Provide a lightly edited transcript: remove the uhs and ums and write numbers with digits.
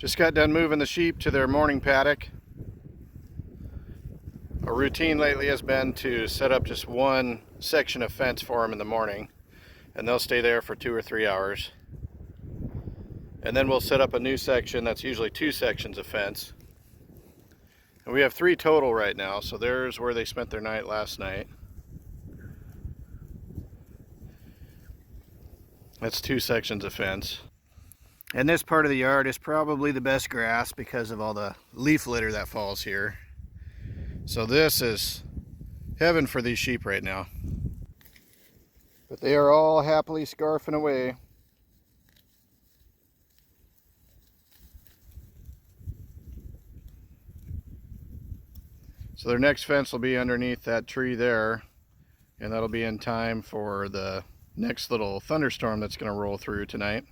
Just got done moving the sheep to their morning paddock. A routine lately has been to set up just one section of fence for them in the morning, and they'll stay there for 2 or 3 hours. And then we'll set up a new section that's usually 2 sections of fence. And we have 3 total right now, so there's where they spent their night last night. That's 2 sections of fence. And this part of the yard is probably the best grass because of all the leaf litter that falls here. So this is heaven for these sheep right now. But they are all happily scarfing away. So their next fence will be underneath that tree there, and that'll be in time for the next little thunderstorm that's going to roll through tonight.